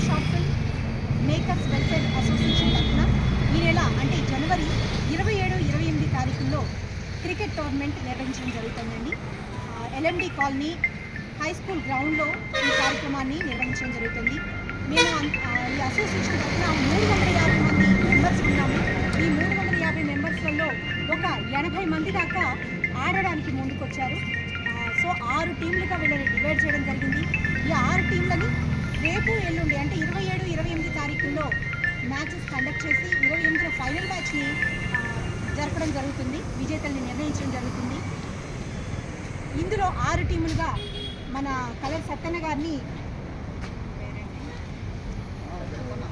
Short film makers welfare association తరఫున ఈ నెల అంటే జనవరి 27-28 తారీఖుల్లో క్రికెట్ టోర్నమెంట్ నిర్వహించడం జరుగుతుందండి. ఎల్ఎండి కాలనీ హై స్కూల్ గ్రౌండ్లో ఈ కార్యక్రమాన్ని నిర్వహించడం జరుగుతుంది. మేము ఈ అసోసియేషన్ తరఫున 350 మంది మెంబర్స్ ఉన్నాము. ఈ 350 మెంబర్స్లలో ఒక 80 మంది దాకా ఆడడానికి ముందుకొచ్చారు. సో 6 టీంలుగా వీళ్ళని డివైడ్ చేయడం జరిగింది. ఈ 6 టీంలని రేపు ఎల్లుండి అంటే 27-28 తారీఖుల్లో మ్యాచెస్ కండక్ట్ చేసి 28లో ఫైనల్ మ్యాచ్ని జరపడం జరుగుతుంది. విజేతల్ని నిర్ణయించడం జరుగుతుంది. ఇందులో 6 టీములుగా మన కలర్ సత్తన్న గారిని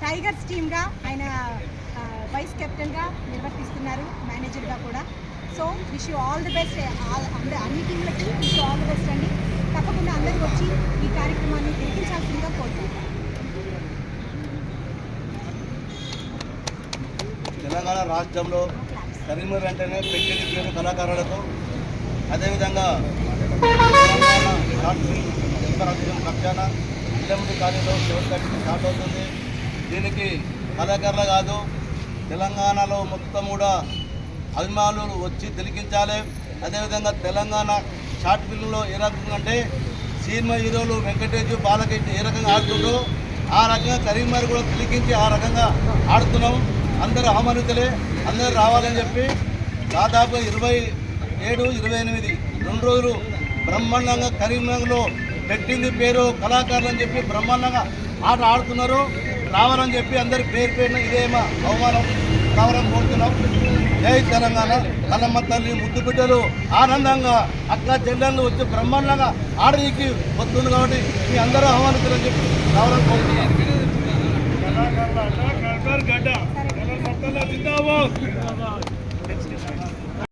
టైగర్స్ టీమ్గా ఆయన వైస్ కెప్టెన్గా నిర్వర్తిస్తున్నారు, మేనేజర్గా కూడా. So wish you all the best. అన్ని టీంలకి wish you all the best అండి. తప్పకుండా అందరూ వచ్చి ఈ కార్యక్రమాన్ని తిరిగించాల్సిందిగా కోరుతున్నాను. తెలంగాణ రాష్ట్రంలో కరీంనగర్ వెంటనే పెట్టిన పేరు కళాకారులకు, అదేవిధంగా తెలంగాణ షార్ట్ ఫిల్మ్ పక్షాన ఎల్ఎండి కాలేజీలో శివకట్టి స్టార్ట్ అవుతుంది. దీనికి కళాకారులు కాదు, తెలంగాణలో మొత్తం కూడా అభిమానులు వచ్చి తిలకించాలి. అదేవిధంగా తెలంగాణ షార్ట్ ఫిల్మ్లో ఏ రకంగా అంటే సినిమా హీరోలు వెంకటేష్, బాలకృష్ణ ఏ రకంగా ఆడుతుండ్రో ఆ రకంగా కరీంనగర్ కూడా తిలకించి ఆ రకంగా ఆడుతున్నాం. అందరూ ఆహ్వానితులే, అందరూ రావాలని చెప్పి దాదాపు 27-28 2 రోజులు బ్రహ్మాండంగా కరీంనగర్లో పెట్టింది పేరు కళాకారులు అని చెప్పి బ్రహ్మాండంగా ఆట ఆడుతున్నారు. రావాలని చెప్పి అందరి పేరు పేరున ఇదేమో అవమానం రావాలని కోరుతున్నాం. జై తెలంగాణ. కన్నమ్మ తల్లి ముద్దు బిడ్డలు ఆనందంగా అక్క చెల్లెళ్ళు వచ్చి బ్రహ్మాండంగా ఆడనీకి వస్తుంది కాబట్టి మీ అందరూ ఆహ్వానితులని చెప్పి రావాలని కోరుతున్నాం.